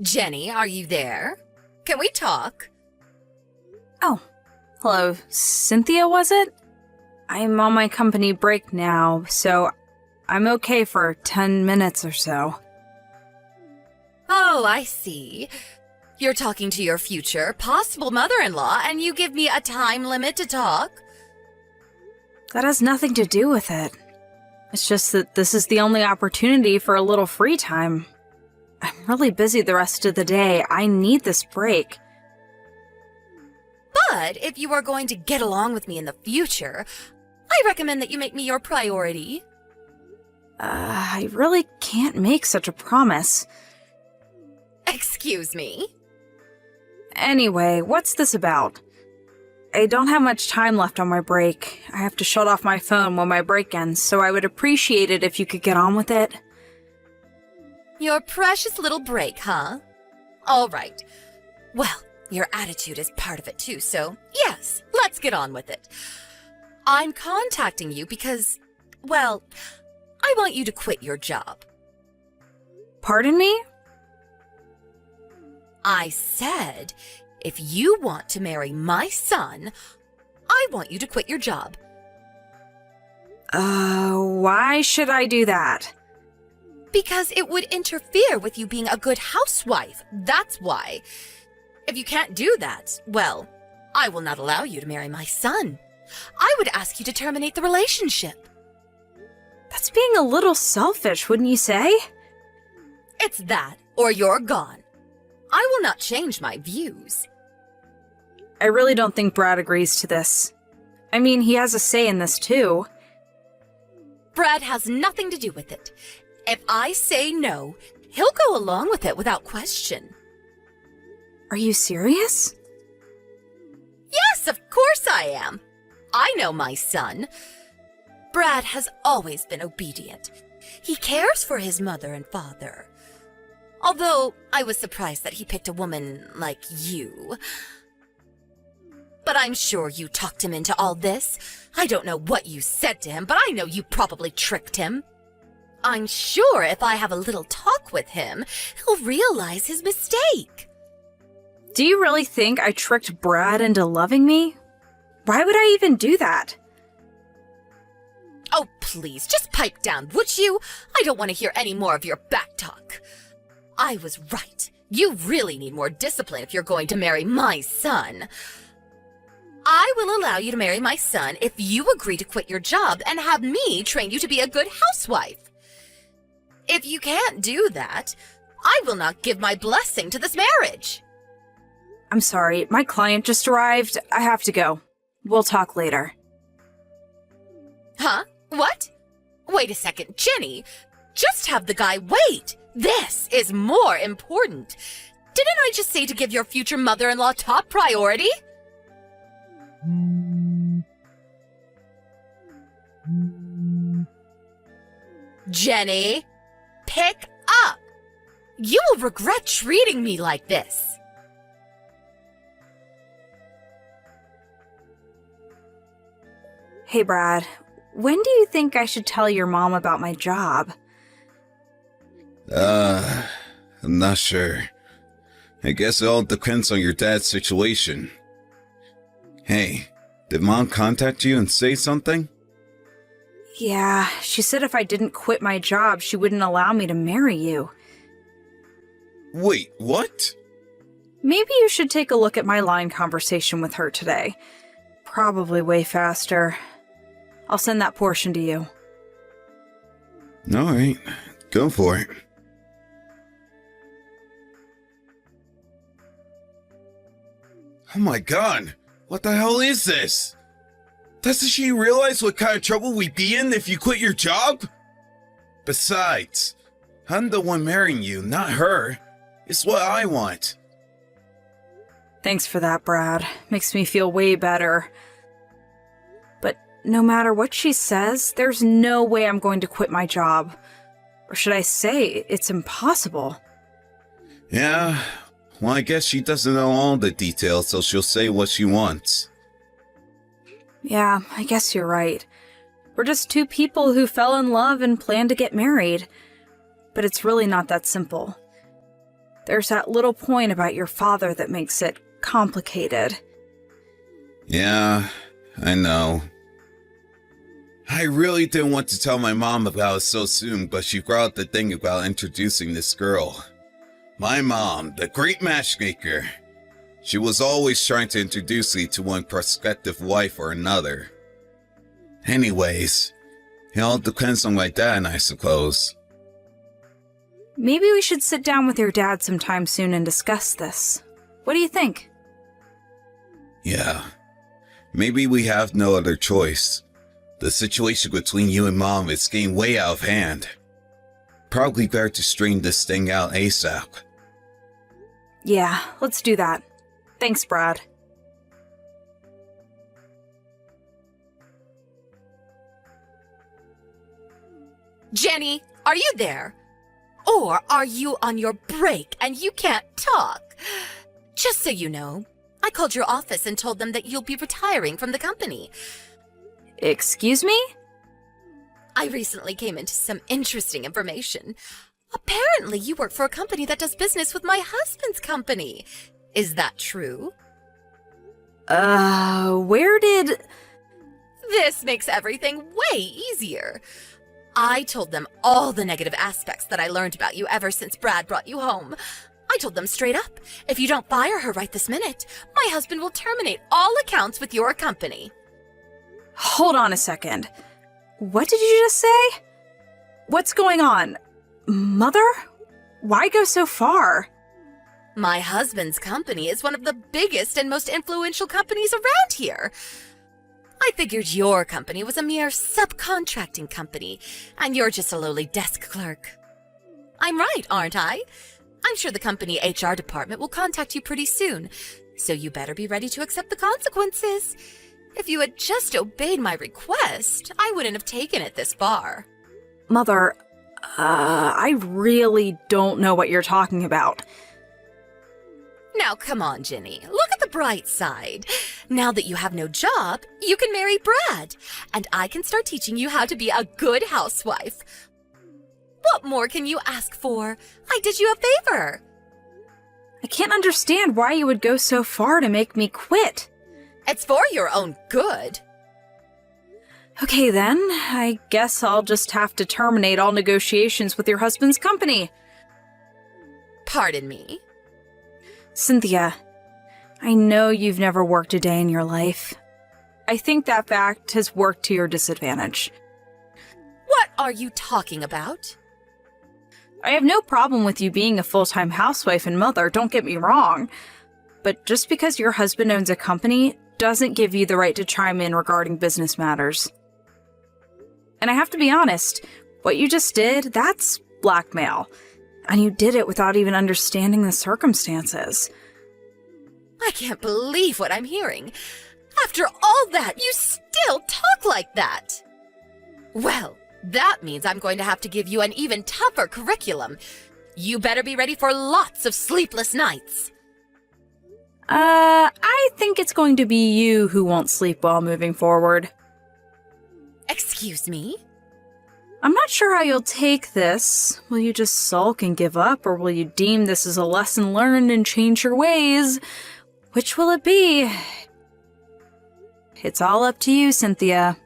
Jenny, are you there? Can we talk? Oh, hello, Cynthia, was it? I'm on my company break now, so I'm okay for 10 minutes or so. Oh, I see. You're talking to your future, possible mother-in-law, and you give me a time limit to talk? That has nothing to do with it. It's just that this is the only opportunity for a little free time. I'm really busy the rest of the day. I need this break. But if you are going to get along with me in the future, I recommend that you make me your priority. I really can't make such a promise. Excuse me? Anyway, what's this about? I don't have much time left on my break. I have to shut off my phone when my break ends, so I would appreciate it if you could get on with it. Your precious little break, huh? All right. Well, your attitude is part of it too, so yes, let's get on with it. I'm contacting you because, well, I want you to quit your job. Pardon me? I said, if you want to marry my son, I want you to quit your job. Why should I do that? Because it would interfere with you being a good housewife. That's why. If you can't do that, well, I will not allow you to marry my son. I would ask you to terminate the relationship. That's being a little selfish, wouldn't you say? It's that, or you're gone. I will not change my views. I really don't think Brad agrees to this. I mean, he has a say in this too. Brad has nothing to do with it. If I say no, he'll go along with it without question. Are you serious? Yes, of course I am. I know my son. Brad has always been obedient. He cares for his mother and father. Although I was surprised that he picked a woman like you. But I'm sure you talked him into all this. I don't know what you said to him, but I know you probably tricked him. I'm sure if I have a little talk with him, he'll realize his mistake. Do you really think I tricked Brad into loving me? Why would I even do that? Oh, please, just pipe down, would you? I don't want to hear any more of your back talk. I was right. You really need more discipline if you're going to marry my son. I will allow you to marry my son if you agree to quit your job and have me train you to be a good housewife. If you can't do that, I will not give my blessing to this marriage. I'm sorry, my client just arrived. I have to go. We'll talk later. Huh? What? Wait a second, Jenny. Just have the guy wait. This is more important. Didn't I just say to give your future mother-in-law top priority? Jenny, pick up. You will regret treating me like this. Hey, Brad, when do you think I should tell your mom about my job? I'm not sure. I guess it all depends on your dad's situation. Hey, did Mom contact you and say something? Yeah, she said if I didn't quit my job, she wouldn't allow me to marry you. Wait, what? Maybe you should take a look at my line conversation with her today. Probably way faster. I'll send that portion to you. Alright, go for it. Oh my god, what the hell is this? Doesn't she realize what kind of trouble we'd be in if you quit your job? Besides, I'm the one marrying you, not her. It's what I want. Thanks for that, Brad. Makes me feel way better. But no matter what she says, there's no way I'm going to quit my job. Or should I say, it's impossible. Yeah, well, I guess she doesn't know all the details, so she'll say what she wants. Yeah, I guess you're right. We're just two people who fell in love and plan to get married. But it's really not that simple. There's that little point about your father that makes it complicated. Yeah, I know. I really didn't want to tell my mom about it so soon, but she brought up the thing about introducing this girl. My mom, the great matchmaker. She was always trying to introduce me to one prospective wife or another. Anyways, it all depends on my dad, I suppose. Maybe we should sit down with your dad sometime soon and discuss this. What do you think? Yeah, maybe we have no other choice. The situation between you and Mom is getting way out of hand. Probably better to straighten this thing out ASAP. Yeah, let's do that. Thanks, Brad. Jenny, are you there? Or are you on your break and you can't talk? Just so you know, I called your office and told them that you'll be retiring from the company. Excuse me? I recently came into some interesting information. Apparently, you work for a company that does business with my husband's company. Is that true? Where did... This makes everything way easier. I told them all the negative aspects that I learned about you ever since Brad brought you home. I told them straight up, if you don't fire her right this minute, my husband will terminate all accounts with your company. Hold on a second. What did you just say? What's going on? Mother? Why go so far? My husband's company is one of the biggest and most influential companies around here. I figured your company was a mere subcontracting company, and you're just a lowly desk clerk. I'm right, aren't I? I'm sure the company HR department will contact you pretty soon, so you better be ready to accept the consequences. If you had just obeyed my request, I wouldn't have taken it this far. Mother, I really don't know what you're talking about. Now come on, Jenny. Look at the bright side. Now that you have no job, you can marry Brad, and I can start teaching you how to be a good housewife. What more can you ask for? I did you a favor. I can't understand why you would go so far to make me quit. It's for your own good. Okay then, I guess I'll just have to terminate all negotiations with your husband's company. Pardon me? Cynthia, I know you've never worked a day in your life. I think that fact has worked to your disadvantage. What are you talking about? I have no problem with you being a full-time housewife and mother, don't get me wrong. But just because your husband owns a company doesn't give you the right to chime in regarding business matters. And I have to be honest, what you just did, that's blackmail. And you did it without even understanding the circumstances. I can't believe what I'm hearing. After all that, you still talk like that. Well, that means I'm going to have to give you an even tougher curriculum. You better be ready for lots of sleepless nights. I think it's going to be you who won't sleep well moving forward. Excuse me? I'm not sure how you'll take this. Will you just sulk and give up, or will you deem this as a lesson learned and change your ways? Which will it be? It's all up to you, Cynthia.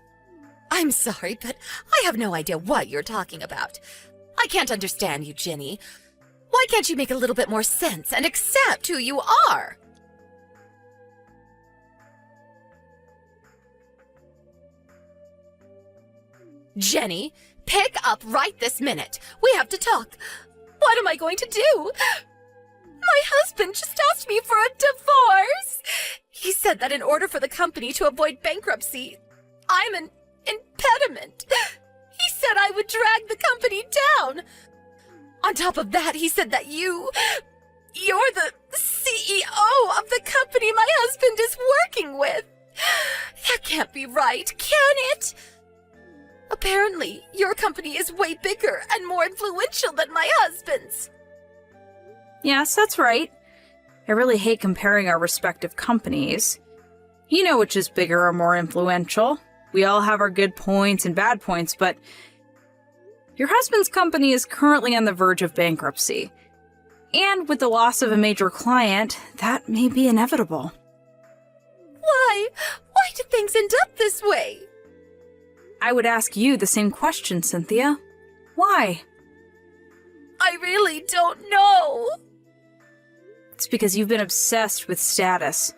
I'm sorry, but I have no idea what you're talking about. I can't understand you, Jenny. Why can't you make a little bit more sense and accept who you are? Jenny, pick up right this minute. We have to talk. What am I going to do? My husband just asked me for a divorce. He said that in order for the company to avoid bankruptcy, I'm an impediment. He said I would drag the company down. On top of that, he said that you're the CEO of the company my husband is working with. That can't be right, can it? Apparently, your company is way bigger and more influential than my husband's. Yes, that's right. I really hate comparing our respective companies. You know which is bigger or more influential. We all have our good points and bad points, but your husband's company is currently on the verge of bankruptcy. And with the loss of a major client, that may be inevitable. Why? Why did things end up this way? I would ask you the same question, Cynthia. Why? I really don't know. It's because you've been obsessed with status.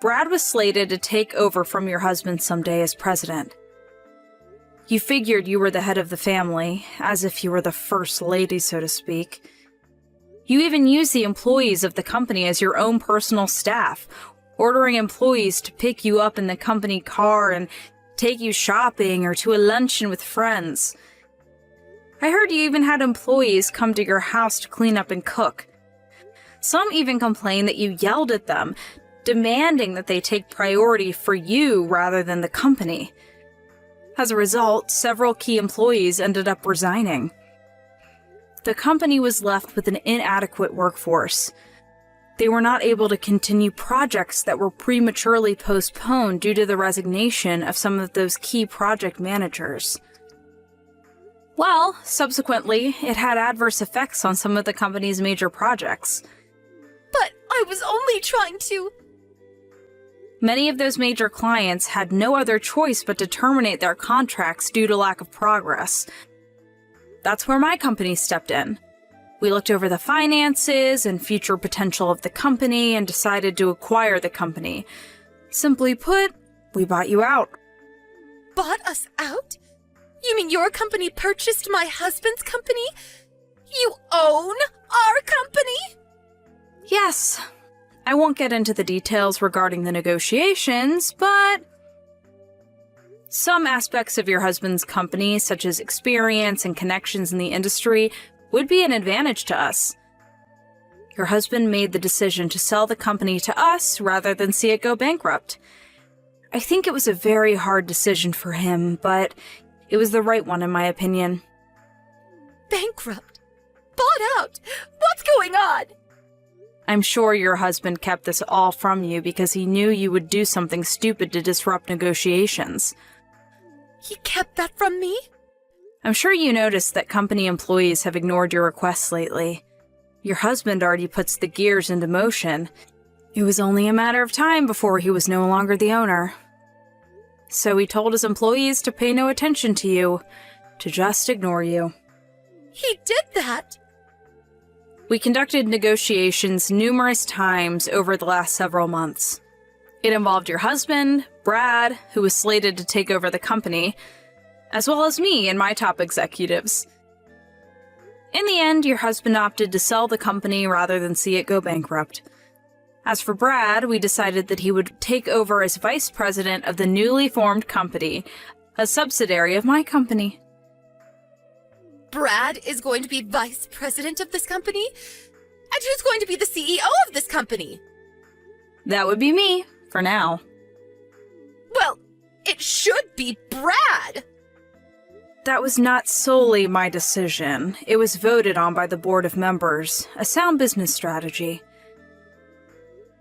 Brad was slated to take over from your husband someday as president. You figured you were the head of the family, as if you were the first lady, so to speak. You even used the employees of the company as your own personal staff, ordering employees to pick you up in the company car and take you shopping or to a luncheon with friends. I heard you even had employees come to your house to clean up and cook. Some even complained that you yelled at them, demanding that they take priority for you rather than the company. As a result, several key employees ended up resigning. The company was left with an inadequate workforce. They were not able to continue projects that were prematurely postponed due to the resignation of some of those key project managers. Well, subsequently, it had adverse effects on some of the company's major projects. But I was only trying to... Many of those major clients had no other choice but to terminate their contracts due to lack of progress. That's where my company stepped in. We looked over the finances and future potential of the company and decided to acquire the company. Simply put, we bought you out. Bought us out? You mean your company purchased my husband's company? You own our company? Yes. I won't get into the details regarding the negotiations, but some aspects of your husband's company, such as experience and connections in the industry, would be an advantage to us. Your husband made the decision to sell the company to us rather than see it go bankrupt. I think it was a very hard decision for him, but it was the right one in my opinion. Bankrupt? Bought out? What's going on? I'm sure your husband kept this all from you because he knew you would do something stupid to disrupt negotiations. He kept that from me? I'm sure you noticed that company employees have ignored your requests lately. Your husband already puts the gears into motion. It was only a matter of time before he was no longer the owner. So he told his employees to pay no attention to you, to just ignore you. He did that? We conducted negotiations numerous times over the last several months. It involved your husband, Brad, who was slated to take over the company, as well as me and my top executives. In the end, your husband opted to sell the company rather than see it go bankrupt. As for Brad, we decided that he would take over as vice president of the newly formed company, a subsidiary of my company. Brad is going to be vice president of this company? And who's going to be the CEO of this company? That would be me, for now. Well, it should be Brad! That was not solely my decision. It was voted on by the board of members, a sound business strategy.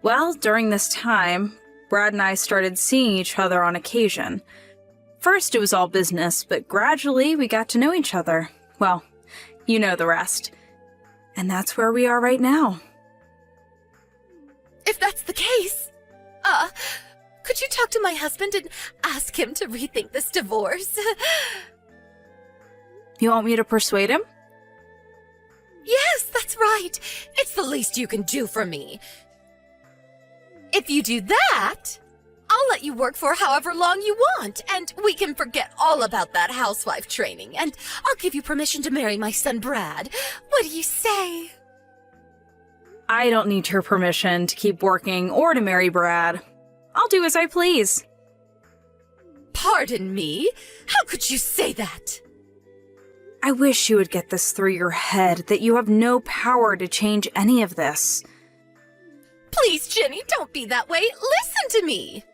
Well, during this time, Brad and I started seeing each other on occasion. First, it was all business, but gradually we got to know each other. Well, you know the rest. And that's where we are right now. If that's the case, could you talk to my husband and ask him to rethink this divorce? You want me to persuade him? Yes, that's right. It's the least you can do for me. If you do that, I'll let you work for however long you want, and we can forget all about that housewife training, and I'll give you permission to marry my son Brad. What do you say? I don't need your permission to keep working or to marry Brad. I'll do as I please. Pardon me? How could you say that? I wish you would get this through your head that you have no power to change any of this. Please, Jenny, don't be that way. Listen to me.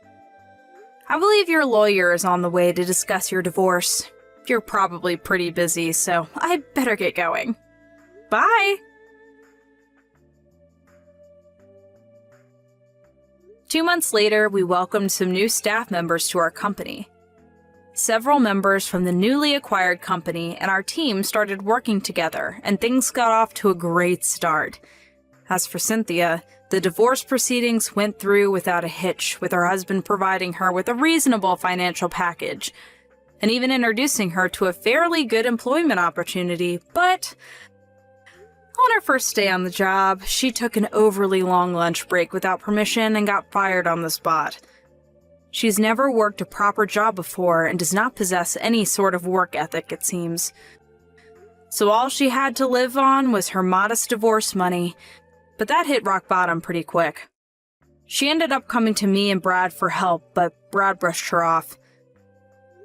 I believe your lawyer is on the way to discuss your divorce. You're probably pretty busy, so I'd better get going. Bye! 2 months later, we welcomed some new staff members to our company. Several members from the newly acquired company and our team started working together, and things got off to a great start. As for Cynthia, the divorce proceedings went through without a hitch, with her husband providing her with a reasonable financial package, and even introducing her to a fairly good employment opportunity. But on her first day on the job, she took an overly long lunch break without permission and got fired on the spot. She's never worked a proper job before and does not possess any sort of work ethic, it seems. So all she had to live on was her modest divorce money, but that hit rock bottom pretty quick. She ended up coming to me and Brad for help, but Brad brushed her off.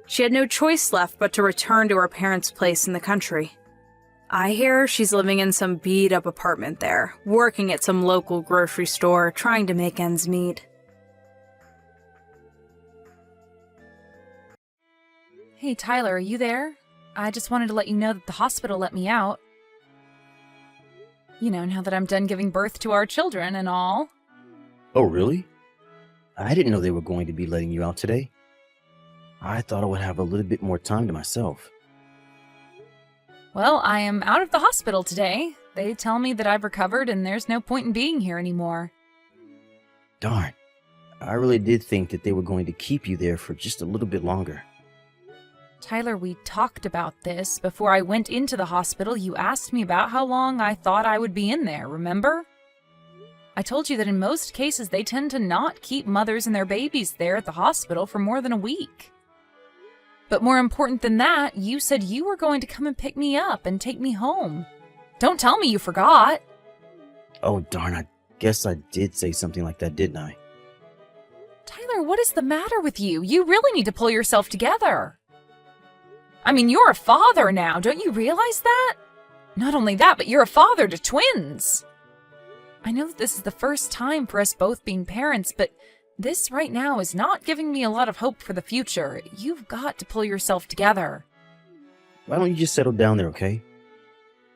She had no choice left but to return to her parents' place in the country. I hear she's living in some beat-up apartment there, working at some local grocery store, trying to make ends meet. Hey, Tyler, are you there? I just wanted to let you know that the hospital let me out. You know, now that I'm done giving birth to our children and all. Oh, really? I didn't know they were going to be letting you out today. I thought I would have a little bit more time to myself. Well, I am out of the hospital today. They tell me that I've recovered and there's no point in being here anymore. Darn. I really did think that they were going to keep you there for just a little bit longer. Tyler, we talked about this. Before I went into the hospital, you asked me about how long I thought I would be in there, remember? I told you that in most cases they tend to not keep mothers and their babies there at the hospital for more than a week. But more important than that, you said you were going to come and pick me up and take me home. Don't tell me you forgot. Oh, darn, I guess I did say something like that, didn't I? Tyler, what is the matter with you? You really need to pull yourself together. I mean, you're a father now, don't you realize that? Not only that, but you're a father to twins. I know that this is the first time for us both being parents, but this right now is not giving me a lot of hope for the future. You've got to pull yourself together. Why don't you just settle down there, okay?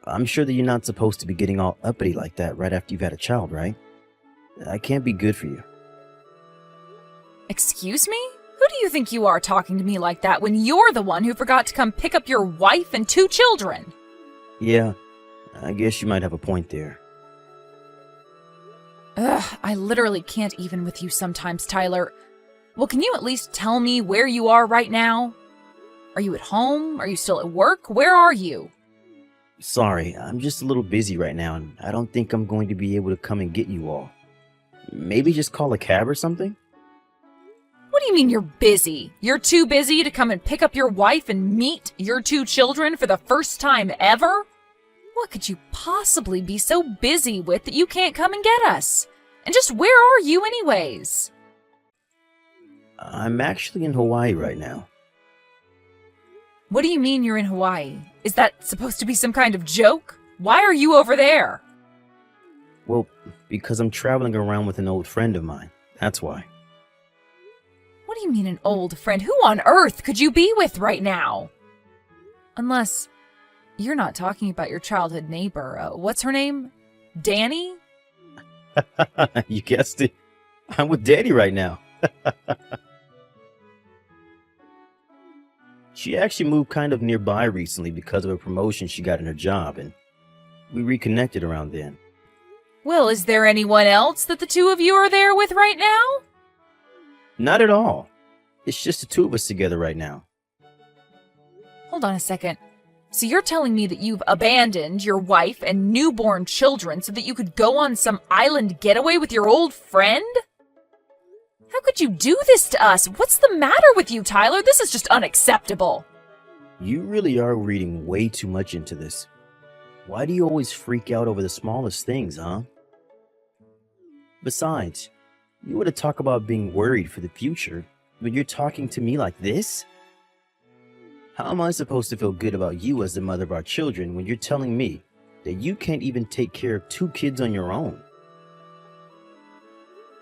I'm sure that you're not supposed to be getting all uppity like that right after you've had a child, right? That can't be good for you. Excuse me? Who do you think you are talking to me like that when you're the one who forgot to come pick up your wife and 2 children? Yeah, I guess you might have a point there. Ugh, I literally can't even with you sometimes, Tyler. Well, can you at least tell me where you are right now? Are you at home? Are you still at work? Where are you? Sorry, I'm just a little busy right now, and I don't think I'm going to be able to come and get you all. Maybe just call a cab or something? What do you mean you're busy? You're too busy to come and pick up your wife and meet your 2 children for the first time ever? What could you possibly be so busy with that you can't come and get us? And just where are you anyways? I'm actually in Hawaii right now. What do you mean you're in Hawaii? Is that supposed to be some kind of joke? Why are you over there? Well, because I'm traveling around with an old friend of mine. That's why. What do you mean an old friend? Who on earth could you be with right now? Unless you're not talking about your childhood neighbor. What's her name? Danny? You guessed it. I'm with Daddy right now. She actually moved kind of nearby recently because of a promotion she got in her job, and we reconnected around then. Well, is there anyone else that the 2 of you are there with right now? Not at all. It's just the 2 of us together right now. Hold on a second. So you're telling me that you've abandoned your wife and newborn children so that you could go on some island getaway with your old friend? How could you do this to us? What's the matter with you, Tyler? This is just unacceptable. You really are reading way too much into this. Why do you always freak out over the smallest things, huh? Besides, you want to talk about being worried for the future, but you're talking to me like this? How am I supposed to feel good about you as the mother of our children when you're telling me that you can't even take care of 2 kids on your own?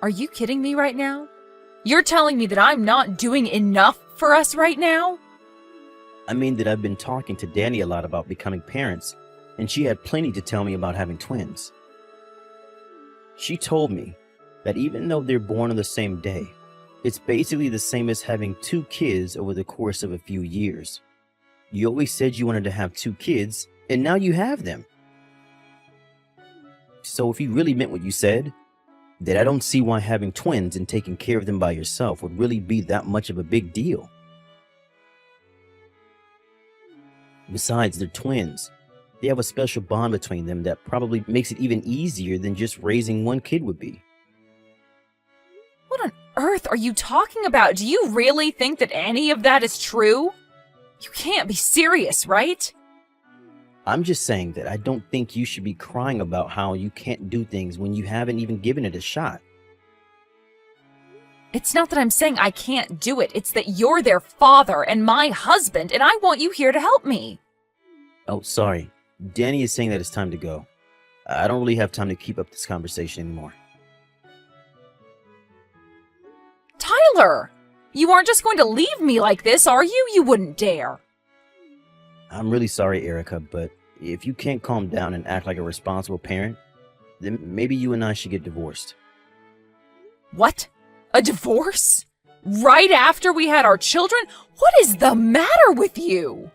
Are you kidding me right now? You're telling me that I'm not doing enough for us right now? I mean that I've been talking to Danny a lot about becoming parents, and she had plenty to tell me about having twins. She told me that even though they're born on the same day, It's basically the same as having 2 kids over the course of a few years. You always said you wanted to have 2 kids, and now you have them. So if you really meant what you said, then I don't see why having twins and taking care of them by yourself would really be that much of a big deal. Besides, they're twins. They have a special bond between them that probably makes it even easier than just raising 1 kid would be. What on earth are you talking about? Do you really think that any of that is true? You can't be serious, right? I'm just saying that I don't think you should be crying about how you can't do things when you haven't even given it a shot. It's not that I'm saying I can't do it. It's that you're their father and my husband, and I want you here to help me. Oh, sorry. Danny is saying that it's time to go. I don't really have time to keep up this conversation anymore. Tyler! You aren't just going to leave me like this, are you? You wouldn't dare. I'm really sorry, Erica, but if you can't calm down and act like a responsible parent, then maybe you and I should get divorced. What? A divorce? Right after we had our children? What is the matter with you?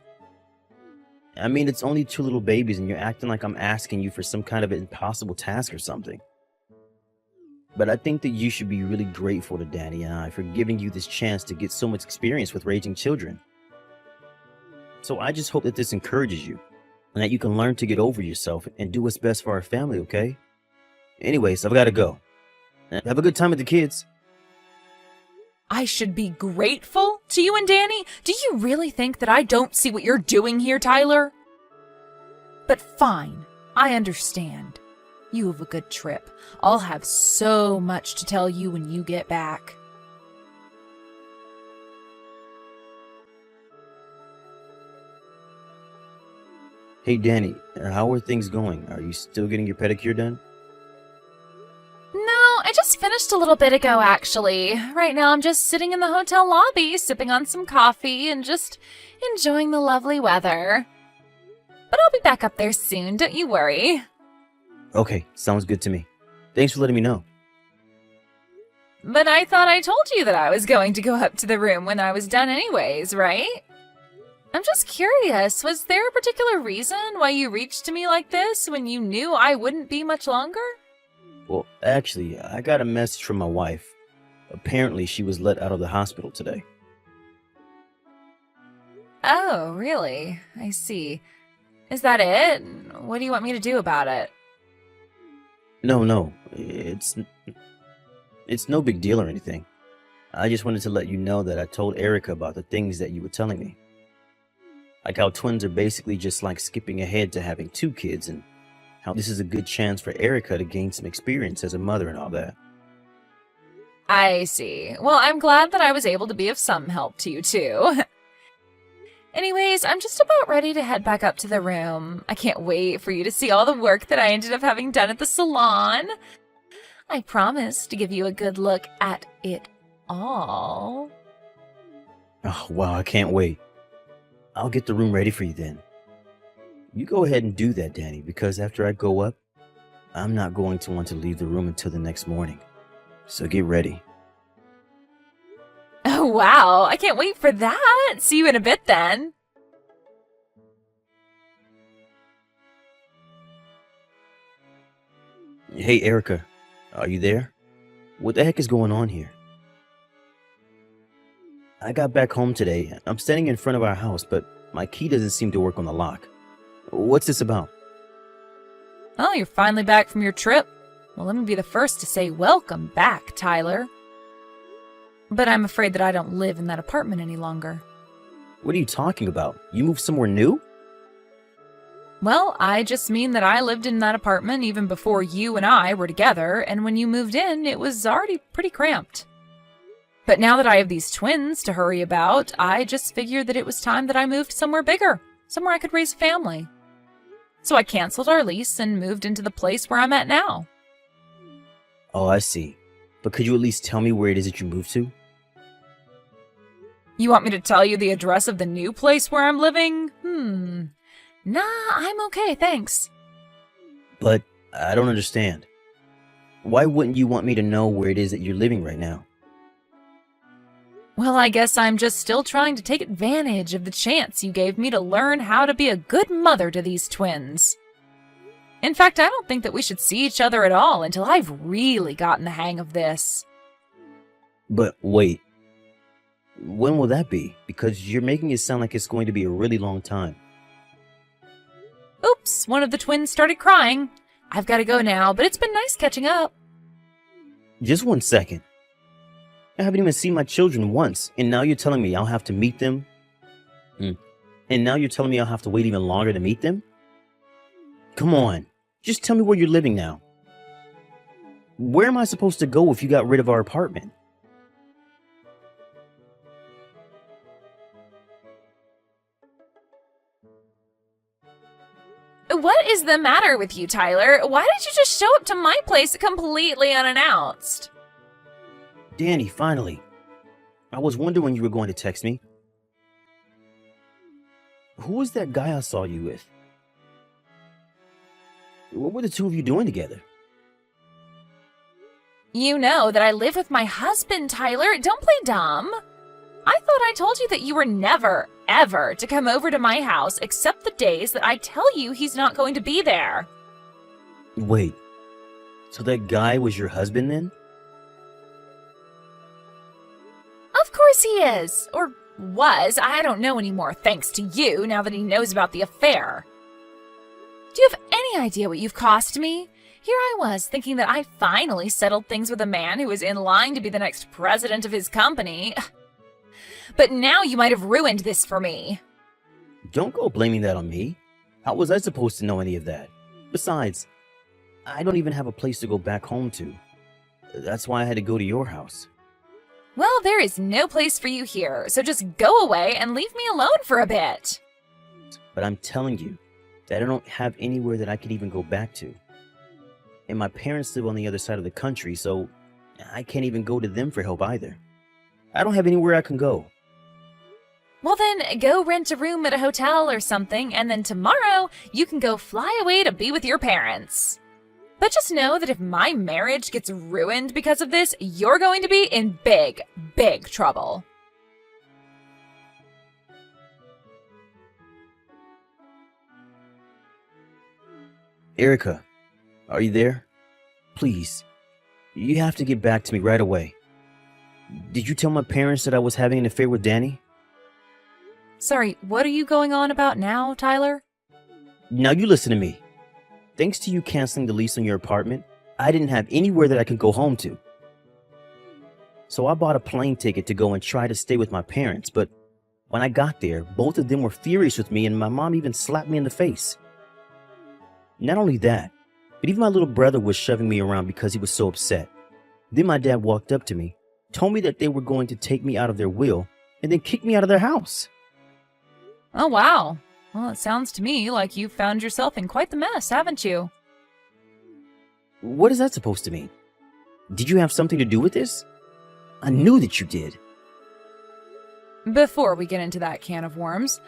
I mean, it's only 2 little babies and you're acting like I'm asking you for some kind of impossible task or something. But I think that you should be really grateful to Danny and I for giving you this chance to get so much experience with raising children. So I just hope that this encourages you and that you can learn to get over yourself and do what's best for our family, okay? Anyways, I've got to go. Have a good time with the kids. I should be grateful to you and Danny? Do you really think that I don't see what you're doing here, Tyler? But fine, I understand. You have a good trip. I'll have so much to tell you when you get back. Hey, Danny, how are things going? Are you still getting your pedicure done? No, I just finished a little bit ago, actually. Right now I'm just sitting in the hotel lobby, sipping on some coffee and just enjoying the lovely weather. But I'll be back up there soon, don't you worry. Okay, sounds good to me. Thanks for letting me know. But I thought I told you that I was going to go up to the room when I was done anyways, right? I'm just curious, was there a particular reason why you reached to me like this when you knew I wouldn't be much longer? Well, actually, I got a message from my wife. Apparently, she was let out of the hospital today. Oh, really? I see. Is that it? What do you want me to do about it? No, it's no big deal or anything. I just wanted to let you know that I told Erica about the things that you were telling me. Like how twins are basically just like skipping ahead to having 2 kids, and how this is a good chance for Erica to gain some experience as a mother and all that. I see. Well, I'm glad that I was able to be of some help to you, too. Anyways, I'm just about ready to head back up to the room. I can't wait for you to see all the work that I ended up having done at the salon. I promise to give you a good look at it all. Oh, wow, I can't wait. I'll get the room ready for you then. You go ahead and do that, Danny, because after I go up, I'm not going to want to leave the room until the next morning. So get ready. Oh, wow. I can't wait for that. See you in a bit then. Hey, Erica, are you there? What the heck is going on here? I got back home today. I'm standing in front of our house, but my key doesn't seem to work on the lock. What's this about? Oh, you're finally back from your trip? Well, let me be the first to say welcome back, Tyler. But I'm afraid that I don't live in that apartment any longer. What are you talking about? You moved somewhere new? Well, I just mean that I lived in that apartment even before you and I were together, and when you moved in, it was already pretty cramped. But now that I have these twins to hurry about, I just figured that it was time that I moved somewhere bigger, somewhere I could raise a family. So I canceled our lease and moved into the place where I'm at now. Oh, I see. But could you at least tell me where it is that you moved to? You want me to tell you the address of the new place where I'm living? Nah, I'm okay, thanks. But I don't understand. Why wouldn't you want me to know where it is that you're living right now? Well, I guess I'm just still trying to take advantage of the chance you gave me to learn how to be a good mother to these twins. In fact, I don't think that we should see each other at all until I've really gotten the hang of this. But wait, when will that be? Because you're making it sound like it's going to be a really long time. Oops, one of the twins started crying. I've got to go now, but it's been nice catching up. Just 1 second. I haven't even seen my children once, and now you're telling me I'll have to meet them? And now you're telling me I'll have to wait even longer to meet them? Come on, just tell me where you're living now. Where am I supposed to go if you got rid of our apartment? What is the matter with you, Tyler? Why did you just show up to my place completely unannounced? Danny, finally. I was wondering when you were going to text me. Who was that guy I saw you with? What were the two of you doing together? You know that I live with my husband, Tyler. Don't play dumb. I thought I told you that you were never, ever to come over to my house except the days that I tell you he's not going to be there. Wait, so that guy was your husband then? Of course he is. Or was. I don't know anymore, thanks to you, now that he knows about the affair. Do you have any idea what you've cost me? Here I was, thinking that I finally settled things with a man who was in line to be the next president of his company. But now you might have ruined this for me. Don't go blaming that on me. How was I supposed to know any of that? Besides, I don't even have a place to go back home to. That's why I had to go to your house. Well, there is no place for you here, so just go away and leave me alone for a bit. But I'm telling you that I don't have anywhere that I can even go back to. And my parents live on the other side of the country, so I can't even go to them for help either. I don't have anywhere I can go. Well then, go rent a room at a hotel or something, and then tomorrow you can go fly away to be with your parents. But just know that if my marriage gets ruined because of this, you're going to be in big, big trouble. Erica, are you there? Please, you have to get back to me right away. Did you tell my parents that I was having an affair with Danny? Sorry, what are you going on about now, Tyler? Now you listen to me. Thanks to you canceling the lease on your apartment, I didn't have anywhere that I could go home to. So I bought a plane ticket to go and try to stay with my parents, but when I got there, both of them were furious with me and my mom even slapped me in the face. Not only that, but even my little brother was shoving me around because he was so upset. Then my dad walked up to me, told me that they were going to take me out of their will, and then kick me out of their house. Oh, wow. Well, it sounds to me like you've found yourself in quite the mess, haven't you? What is that supposed to mean? Did you have something to do with this? I knew that you did. Before we get into that can of worms,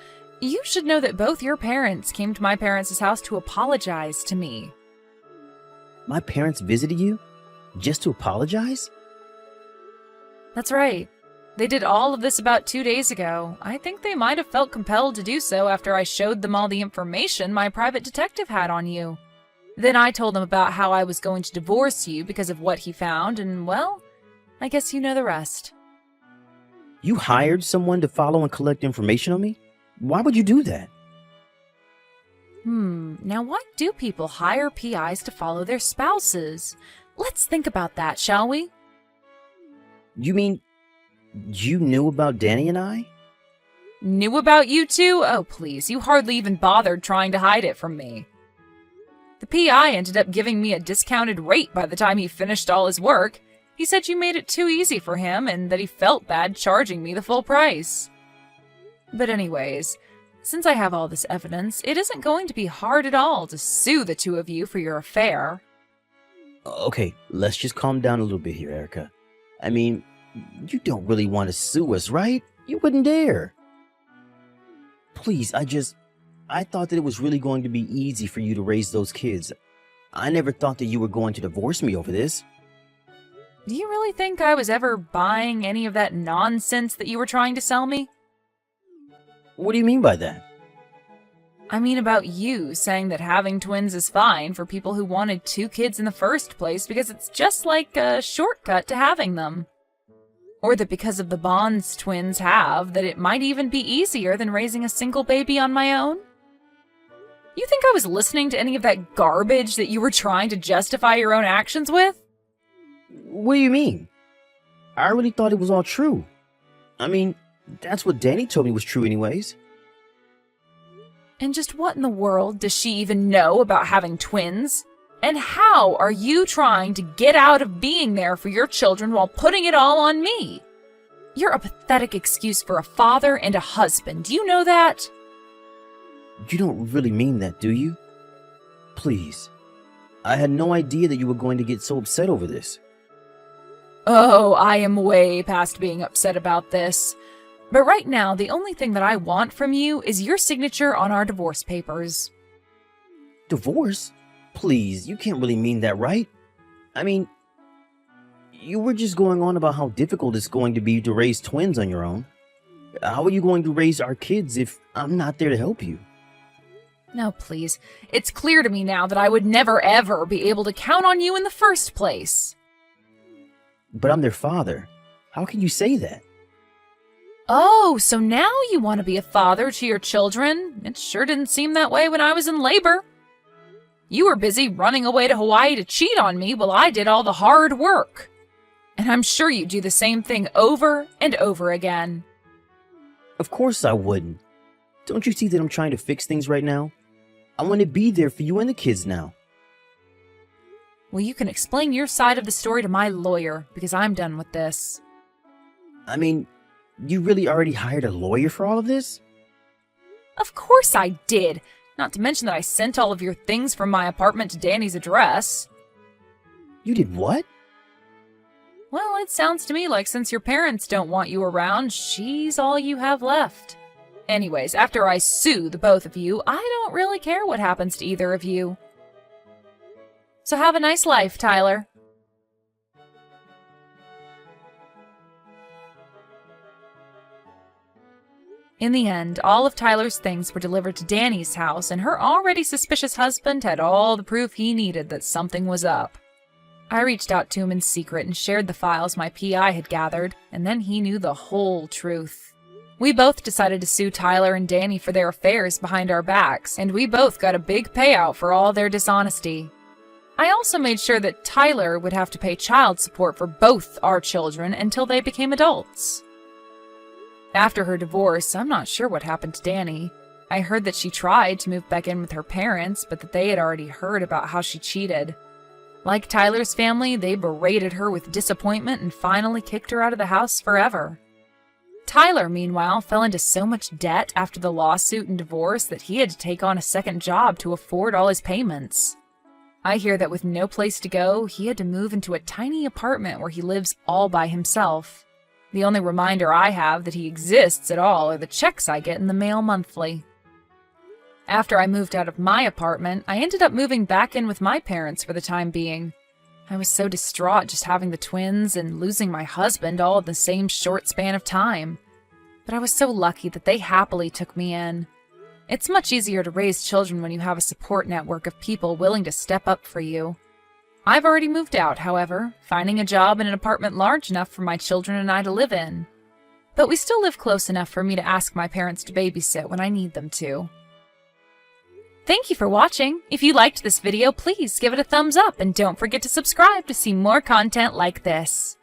you should know that both your parents came to my parents' house to apologize to me. My parents visited you? Just to apologize? That's right. They did all of this about 2 days ago. I think they might have felt compelled to do so after I showed them all the information my private detective had on you. Then I told them about how I was going to divorce you because of what he found, and well, I guess you know the rest. You hired someone to follow and collect information on me? Why would you do that? Now why do people hire PIs to follow their spouses? Let's think about that, shall we? You mean you knew about Danny and I? Knew about you two? Oh, please, you hardly even bothered trying to hide it from me. The PI ended up giving me a discounted rate by the time he finished all his work. He said you made it too easy for him and that he felt bad charging me the full price. But anyways, since I have all this evidence, it isn't going to be hard at all to sue the two of you for your affair. Okay, let's just calm down a little bit here, Erica. I mean, you don't really want to sue us, right? You wouldn't dare. Please, I thought that it was really going to be easy for you to raise those kids. I never thought that you were going to divorce me over this. Do you really think I was ever buying any of that nonsense that you were trying to sell me? What do you mean by that? I mean about you saying that having twins is fine for people who wanted 2 kids in the first place because it's just like a shortcut to having them. Or that because of the bonds twins have, that it might even be easier than raising a single baby on my own? You think I was listening to any of that garbage that you were trying to justify your own actions with? What do you mean? I really thought it was all true. I mean, that's what Danny told me was true anyways. And just what in the world does she even know about having twins? And how are you trying to get out of being there for your children while putting it all on me? You're a pathetic excuse for a father and a husband. Do you know that? You don't really mean that, do you? Please. I had no idea that you were going to get so upset over this. Oh, I am way past being upset about this. But right now, the only thing that I want from you is your signature on our divorce papers. Divorce? Please, you can't really mean that, right? I mean, you were just going on about how difficult it's going to be to raise twins on your own. How are you going to raise our kids if I'm not there to help you? No, please. It's clear to me now that I would never ever be able to count on you in the first place. But I'm their father. How can you say that? Oh, so now you want to be a father to your children? It sure didn't seem that way when I was in labor. You were busy running away to Hawaii to cheat on me while I did all the hard work. And I'm sure you do the same thing over and over again. Of course I wouldn't. Don't you see that I'm trying to fix things right now? I want to be there for you and the kids now. Well, you can explain your side of the story to my lawyer, because I'm done with this. I mean, you really already hired a lawyer for all of this? Of course I did. Not to mention that I sent all of your things from my apartment to Danny's address. You did what? Well, it sounds to me like since your parents don't want you around, she's all you have left. Anyways, after I sue the both of you, I don't really care what happens to either of you. So have a nice life, Tyler. In the end, all of Tyler's things were delivered to Danny's house, and her already suspicious husband had all the proof he needed that something was up. I reached out to him in secret and shared the files my PI had gathered, and then he knew the whole truth. We both decided to sue Tyler and Danny for their affairs behind our backs, and we both got a big payout for all their dishonesty. I also made sure that Tyler would have to pay child support for both our children until they became adults. After her divorce, I'm not sure what happened to Danny. I heard that she tried to move back in with her parents, but that they had already heard about how she cheated. Like Tyler's family, they berated her with disappointment and finally kicked her out of the house forever. Tyler, meanwhile, fell into so much debt after the lawsuit and divorce that he had to take on a second job to afford all his payments. I hear that with no place to go, he had to move into a tiny apartment where he lives all by himself. The only reminder I have that he exists at all are the checks I get in the mail monthly. After I moved out of my apartment, I ended up moving back in with my parents for the time being. I was so distraught just having the twins and losing my husband all in the same short span of time. But I was so lucky that they happily took me in. It's much easier to raise children when you have a support network of people willing to step up for you. I've already moved out, however, finding a job in an apartment large enough for my children and I to live in. But we still live close enough for me to ask my parents to babysit when I need them to. Thank you for watching. If you liked this video, please give it a thumbs up and don't forget to subscribe to see more content like this.